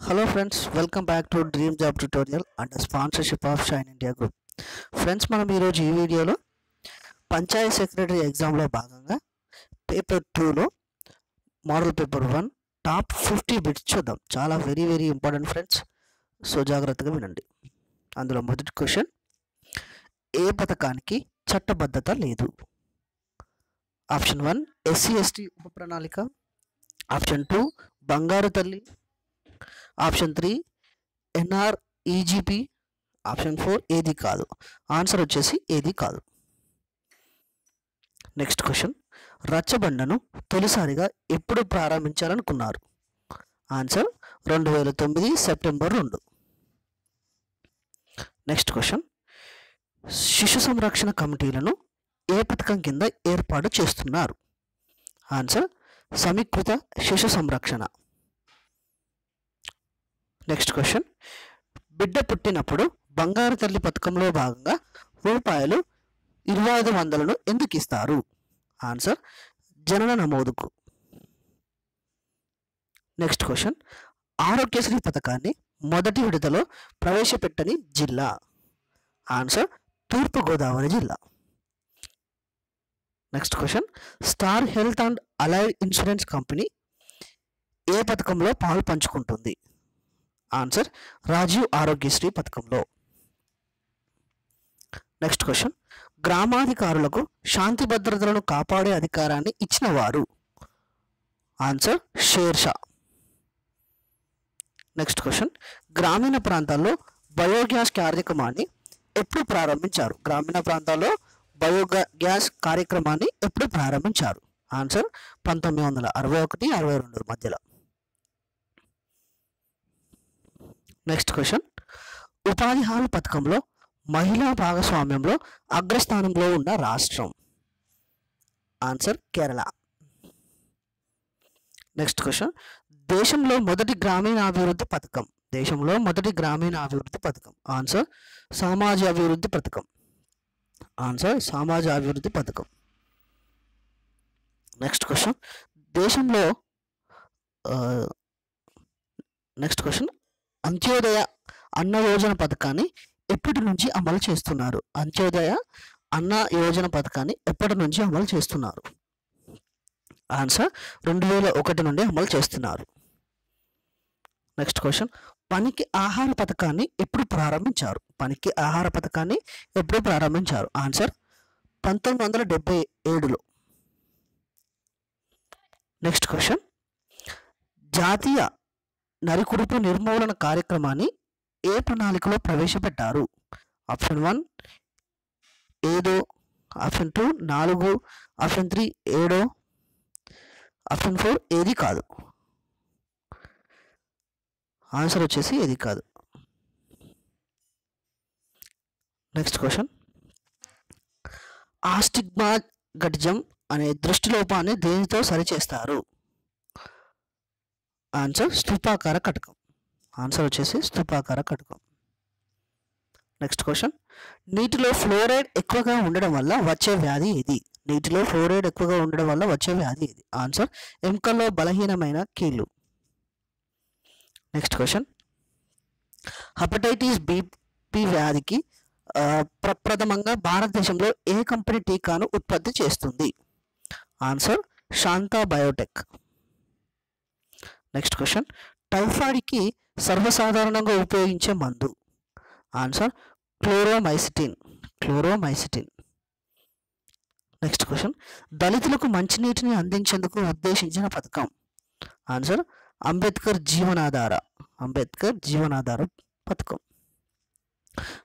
Hello friends, welcome back to Dream Job Tutorial under sponsorship of Shine India Group. Friends, మనం ఈరోజు ఈ వీడియోలో Panchayat secretary ఎగ్జామ్లో భాగంగా పేపర్ 2లో మోడల్ పేపర్ 1 టాప్ 50 బిట్స్ చూద్దాం. చాలా వెరీ ఇంపార్టెంట్ ఫ్రెండ్స్, సో జాగ్రత్తగా వినండి. అందులో మొదటి క్వశ్చన్, ఏ పథకానికి చట్టబద్ధత లేదు? ఆప్షన్ 1 SC/ST ఉప ప్రణాళిక, ఆప్షన్ 2 బంగారు తల్లి, ఆప్షన్ 3 NREGP, ఆప్షన్ 4 ఏది కాదు. ఆన్సర్ వచ్చేసి ఏది కాదు. నెక్స్ట్ క్వశ్చన్, రచ్చబండను తొలిసారిగా ఎప్పుడు ప్రారంభించాలనుకున్నారు? Answer 2009 September 2. నెక్స్ట్ క్వశ్చన్, శిశు సంరక్షణ కమిటీలను ఏ పథకం కింద ఏర్పాటు చేస్తున్నారు? ఆన్సర్ సమీకృత శిశు సంరక్షణ. నెక్స్ట్ క్వశ్చన్, బిడ్డ పుట్టినప్పుడు బంగారు తల్లి పథకంలో భాగంగా రూపాయలు 2500ను ఎందుకు ఇస్తారు? ఆన్సర్ జనన నమోదుకు. నెక్స్ట్ క్వశ్చన్, ఆరోగ్యశ్రీ పథకాన్ని మొదటి విడతలో ప్రవేశపెట్టని జిల్లా? ఆన్సర్ తూర్పుగోదావరి జిల్లా. Next question, star health and allied insurance company ఏ పథకంలో పాలు పంచుకుంటుంది? ఆన్సర్ రాజీవ్ ఆరోగ్యశ్రీ పథకంలో. నెక్స్ట్ క్వశ్చన్, గ్రామాధికారులకు శాంతి భద్రతలను కాపాడే అధికారాన్ని ఇచ్చిన వారు? ఆన్సర్ షేర్షా. నెక్స్ట్ క్వశ్చన్, గ్రామీణ ప్రాంతాల్లో బయోగ్యాస్ కార్యక్రమాన్ని ఎప్పుడు ప్రారంభించారు? గ్రామీణ ప్రాంతాల్లో బయోగ్యాస్ కార్యక్రమాన్ని ఎప్పుడు ప్రారంభించారు? ఆన్సర్ 1961-62 మధ్యలో. నెక్స్ట్ క్వశ్చన్, ఉపాధి హామీ పథకంలో మహిళా భాగస్వామ్యంలో అగ్రస్థానంలో ఉన్న రాష్ట్రం? ఆన్సర్ కేరళ. నెక్స్ట్ క్వశ్చన్, దేశంలో మొదటి గ్రామీణాభివృద్ధి పథకం? దేశంలో మొదటి గ్రామీణాభివృద్ధి పథకం? ఆన్సర్ సమాజ అభివృద్ధి పథకం. ఆన్సర్ సమాజ అభివృద్ధి పథకం. నెక్స్ట్ క్వశ్చన్, దేశంలో నెక్స్ట్ క్వశ్చన్, అంత్యోదయ అన్న యోజన పథకాన్ని ఎప్పటి నుంచి అమలు చేస్తున్నారు? అంత్యోదయ అన్న యోజన పథకాన్ని ఎప్పటి నుంచి అమలు చేస్తున్నారు? ఆన్సర్ 2001 నుండి అమలు చేస్తున్నారు. నెక్స్ట్ క్వశ్చన్, పనికి ఆహార పథకాన్ని ఎప్పుడు ప్రారంభించారు? పనికి ఆహార పథకాన్ని ఎప్పుడు ప్రారంభించారు? ఆన్సర్ 1977లో. నెక్స్ట్ క్వశ్చన్, జాతీయ నరికుడుపు నిర్మూలన కార్యక్రమాన్ని ఏ ప్రణాళికలో ప్రవేశపెట్టారు? ఆప్షన్ 1 ఏదో, ఆప్షన్ 2 4, ఆప్షన్ 3 7, ఆప్షన్ 4 ఏది కాదు. ఆన్సర్ వచ్చేసి ఏది కాదు. నెక్స్ట్ క్వశ్చన్, ఆస్టిగ్మాటిజం అనే దృష్టిలోపాన్ని దేనితో సరిచేస్తారు? ఆన్సర్ స్థూపాకార కటకం. ఆన్సర్ వచ్చేసి స్థూపాకార కటకం. నెక్స్ట్ క్వశ్చన్, నీటిలో ఫ్లోరైడ్ ఎక్కువగా ఉండడం వల్ల వచ్చే వ్యాధి ఏది? నీటిలో ఫ్లోరైడ్ ఎక్కువగా ఉండడం వల్ల వచ్చే వ్యాధి ఏది? ఆన్సర్ ఎముకల్లో బలహీనమైన కీళ్ళు. నెక్స్ట్ క్వశ్చన్, హెపటైటిస్ బి వ్యాధికి ప్రప్రథమంగా భారతదేశంలో ఏ కంపెనీ టీకాను ఉత్పత్తి చేస్తుంది? Answer Shantha biotech. Next question, టైఫాయిడ్కి సర్వసాధారణంగా ఉపయోగించే మందు? ఆన్సర్ క్లోరోమైసిటిన్. నెక్స్ట్ క్వశ్చన్, దళితులకు మంచినీటిని అందించేందుకు ఉద్దేశించిన పథకం? ఆన్సర్ అంబేద్కర్ జీవనాధార పథకం.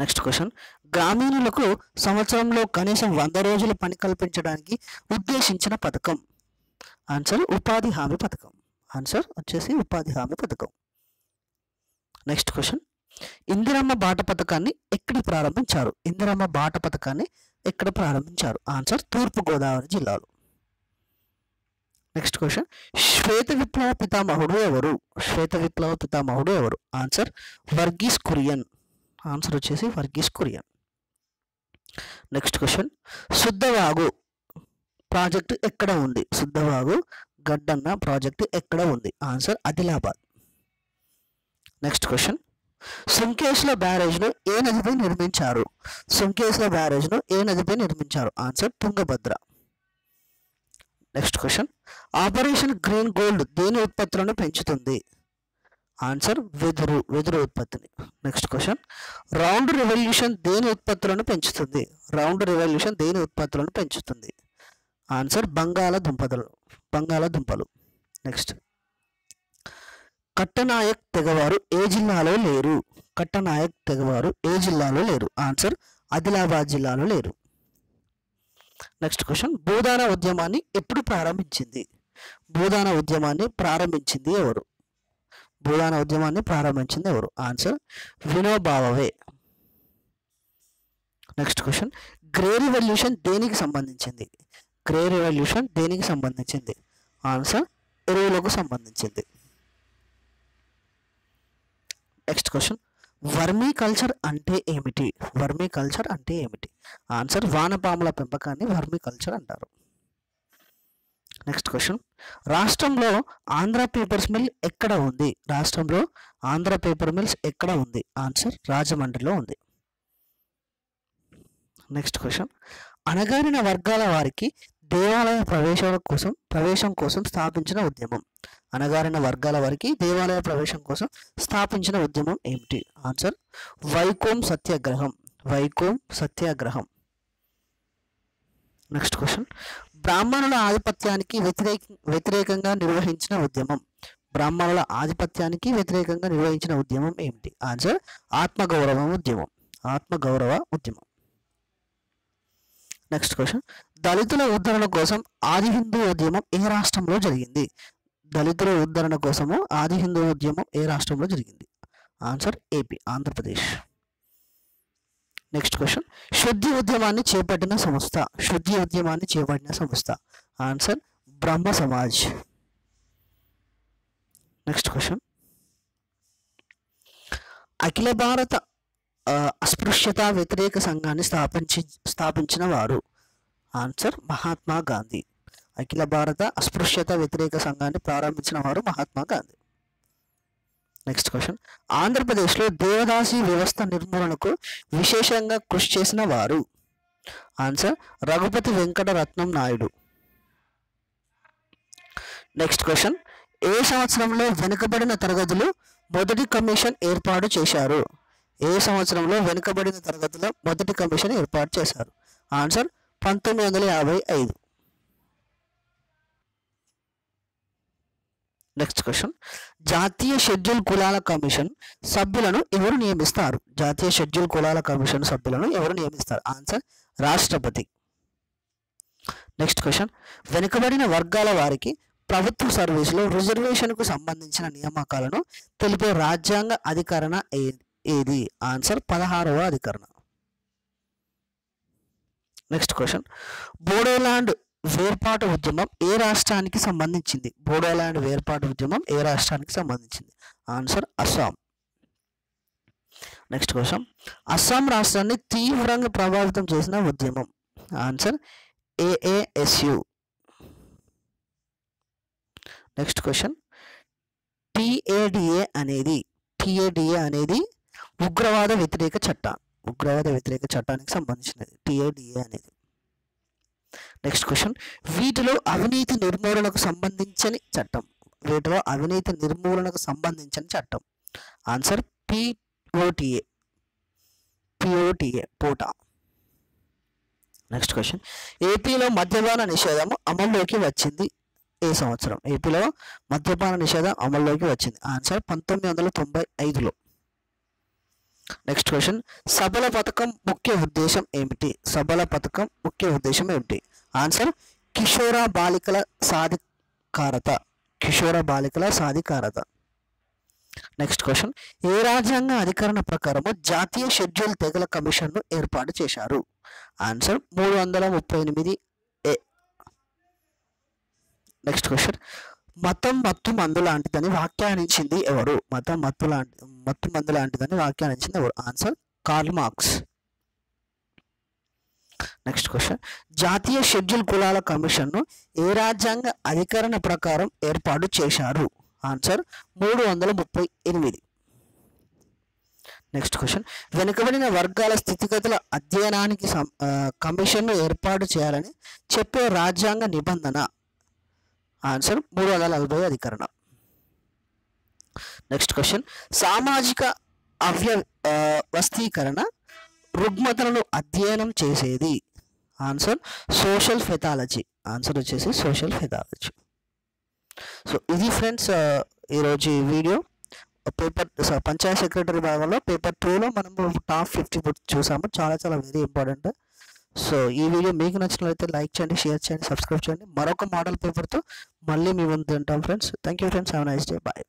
నెక్స్ట్ క్వశ్చన్, గ్రామీణులకు సంవత్సరంలో కనీసం 100 రోజుల పని కల్పించడానికి ఉద్దేశించిన పథకం? ఆన్సర్ ఉపాధి హామీ పథకం. ఆన్సర్ వచ్చేసి ఉపాధి హామీ పథకం. నెక్స్ట్ క్వశ్చన్, ఇందిరమ్మ బాట పథకాన్ని ఎక్కడ ప్రారంభించారు? ఇందిరమ్మ బాట పథకాన్ని ఎక్కడ ప్రారంభించారు? ఆన్సర్ తూర్పుగోదావరి జిల్లాలో. నెక్స్ట్ క్వశ్చన్, శ్వేత విప్లవ పితామహుడు ఎవరు? ఆన్సర్ వర్గీస్ కురియన్. ఆన్సర్ వచ్చేసి Verghese Kurien. Next question, Suddhavagu project ఎక్కడ ఉంది? శుద్ధవాగు గడ్డన్న ప్రాజెక్టు ఎక్కడ ఉంది? Answer Adilabad. Next question, Sunkesula బ్యారేజ్ను ఏ నదిపై నిర్మించారు? సుంకేశ్ల బ్యారేజ్ను ఏ నదిపై నిర్మించారు? Answer Tungabhadra. Next question, operation green gold దేని ఉత్పత్తులను పెంచుతుంది? ఆన్సర్ వెదురు ఉత్పత్తిని. నెక్స్ట్ క్వశ్చన్, రౌండ్ రెవల్యూషన్ దేని ఉత్పత్తులను పెంచుతుంది? రౌండ్ రెవల్యూషన్ దేని ఉత్పత్తులను పెంచుతుంది? ఆన్సర్ బంగాళదుంపలు. నెక్స్ట్, కట్టనాయక్ తెగవారు ఏ జిల్లాలో లేరు? కట్టనాయక్ తెగవారు ఏ జిల్లాలో లేరు? ఆన్సర్ ఆదిలాబాద్ జిల్లాలో లేరు. నెక్స్ట్ క్వశ్చన్, భూదాన ఉద్యమాన్ని ఎప్పుడు ప్రారంభించింది? భూదాన ఉద్యమాన్ని ప్రారంభించింది ఎవరు? భూదాన ఉద్యమాన్ని ప్రారంభించింది ఎవరు? Answer Vinoba Bhave. Next question, grey revolution దేనికి సంబంధించింది? గ్రే రెవల్యూషన్ దేనికి సంబంధించింది? ఆన్సర్ ఎరువులకు సంబంధించింది. నెక్స్ట్ క్వశ్చన్, వర్మీ కల్చర్ అంటే ఏమిటి? వర్మీ కల్చర్ అంటే ఏమిటి? ఆన్సర్ వానపాముల పెంపకాన్ని వర్మీ కల్చర్ అంటారు. నెక్స్ట్ క్వశ్చన్, రాష్ట్రంలో ఆంధ్ర పేపర్స్ మిల్ ఎక్కడ ఉంది? రాష్ట్రంలో ఆంధ్ర పేపర్ మిల్స్ ఎక్కడ ఉంది? ఆన్సర్ రాజమండ్రిలో ఉంది. నెక్స్ట్ క్వశ్చన్, అణగారిన వర్గాల వారికి దేవాలయ ప్రవేశం కోసం స్థాపించిన ఉద్యమం. అణగారిన వర్గాల వారికి దేవాలయ ప్రవేశం కోసం స్థాపించిన ఉద్యమం ఏమిటి? ఆన్సర్ వైకోం సత్యాగ్రహం. నెక్స్ట్ క్వశ్చన్, బ్రాహ్మణుల ఆధిపత్యానికి వ్యతిరేకంగా నిర్వహించిన ఉద్యమం. బ్రాహ్మణుల ఆధిపత్యానికి వ్యతిరేకంగా నిర్వహించిన ఉద్యమం ఏమిటి? ఆన్సర్ ఆత్మగౌరవ ఉద్యమం. నెక్స్ట్ క్వశ్చన్, దళితుల ఉద్ధరణ కోసం ఆది హిందూ ఉద్యమం ఏ రాష్ట్రంలో జరిగింది? దళితుల ఉద్ధరణ కోసము ఆది హిందూ ఉద్యమం ఏ రాష్ట్రంలో జరిగింది? Answer AP, Andhra Pradesh. Next question, శుద్ధి ఉద్యమాన్ని చేపట్టిన సంస్థ. ఆన్సర్ బ్రహ్మ సమాజ్. నెక్స్ట్ క్వశ్చన్, అఖిల భారత అస్పృశ్యత వ్యతిరేక సంఘాన్ని స్థాపించిన వారు? ఆన్సర్ మహాత్మా గాంధీ. అఖిల భారత అస్పృశ్యత వ్యతిరేక సంఘాన్ని ప్రారంభించిన వారు మహాత్మా గాంధీ. నెక్స్ట్ క్వశ్చన్, ఆంధ్రప్రదేశ్లో దేవదాసి వ్యవస్థ నిర్మూలనకు విశేషంగా కృషి చేసిన వారు? Answer Raghupati Venkataratnam Naidu. Next question, ఏ సంవత్సరంలో వెనుకబడిన తరగతులు మొదటి కమిషన్ ఏర్పాటు చేశారు? ఏ సంవత్సరంలో వెనుకబడిన తరగతుల మొదటి కమిషన్ ఏర్పాటు చేశారు? ఆన్సర్ 1955. నెక్స్ట్ క్వశ్చన్, జాతీయ షెడ్యూల్ కులాల కమిషన్ సభ్యులను ఎవరు నియమిస్తారు? జాతీయ షెడ్యూల్ కులాల కమిషన్ సభ్యులను ఎవరు నియమిస్తారు? ఆన్సర్ రాష్ట్రపతి. నెక్స్ట్ క్వశ్చన్, వెనుకబడిన వర్గాల వారికి ప్రభుత్వ సర్వీసులో రిజర్వేషన్కు సంబంధించిన నియామకాలను తెలిపే రాజ్యాంగ అధికరణ ఏది? ఆన్సర్ 16వ అధికరణ. నెక్స్ట్ క్వశ్చన్, బోడోలాండ్ వేర్పాటు ఉద్యమం ఏ రాష్ట్రానికి సంబంధించింది? బోడోలాండ్ వేర్పాటు ఉద్యమం ఏ రాష్ట్రానికి సంబంధించింది? Answer Assam. Next question, Assam రాష్ట్రాన్ని తీవ్రంగా ప్రభావితం చేసిన ఉద్యమం? Answer AASU. Next question, TADA అనేది ఉగ్రవాద వ్యతిరేక చట్టానికి సంబంధించినది. TADA అనేది. నెక్స్ట్ క్వశ్చన్, వీటిలో అవినీతి నిర్మూలనకు సంబంధించిన చట్టం. ఆన్సర్ పోటా. నెక్స్ట్ క్వశ్చన్, ఏపీలో మద్యపాన నిషేధం అమల్లోకి వచ్చింది ఏ సంవత్సరం? ఏపీలో మద్యపాన నిషేధం అమల్లోకి వచ్చింది. ఆన్సర్ 1995లో. నెక్స్ట్ క్వశ్చన్, సబల పథకం ముఖ్య ఉద్దేశం ఏమిటి? ఆన్సర్ కిషోర బాలికల సాధికారత. నెక్స్ట్ క్వశ్చన్, ఏ రాజ్యాంగ అధికరణ ప్రకారము జాతీయ షెడ్యూల్ తెగల కమిషన్ను ఏర్పాటు చేశారు? Answer 338A. నెక్స్ట్ క్వశ్చన్, మతం మత్తు మందు లాంటిదని వ్యాఖ్యానించింది ఎవరు? మత్తు మందు లాంటిదని వ్యాఖ్యానించింది ఎవరు? Answer Karl Marx. Next question, జాతీయ షెడ్యూల్ కులాల కమిషన్ను ఏ రాజ్యాంగ అధికరణ ప్రకారం ఏర్పాటు చేశారు? ఆన్సర్ 338. నెక్స్ట్ క్వశ్చన్, వెనుకబడిన వర్గాల స్థితిగతుల అధ్యయనానికి కమిషన్ను ఏర్పాటు చేయాలని చెప్పే రాజ్యాంగ నిబంధన. ఆన్సర్ 340 అధికరణం. నెక్స్ట్ క్వశ్చన్, సామాజిక వ్యవస్థీకరణ రుగ్మతలను అధ్యయనం చేసేది. Answer social pathology. ఆన్సర్ వచ్చేసి సోషల్ పెథాలజీ. సో ఇది ఫ్రెండ్స్ ఈరోజు ఈ వీడియో. పేపర్ పంచాయత్ సెక్రటరీ భాగంలో పేపర్ 2లో మనము టాప్ 50 చూసాము. చాలా చాలా వెరీ ఇంపార్టెంట్. సో ఈ వీడియో మీకు నచ్చినట్లయితే లైక్ చేయండి, షేర్ చేయండి, సబ్స్క్రైబ్ చేయండి. మరొక మోడల్ పేపర్తో మళ్ళీ మీ ముందు ఉంటాం friends. Thank you friends. Have a nice day. Bye.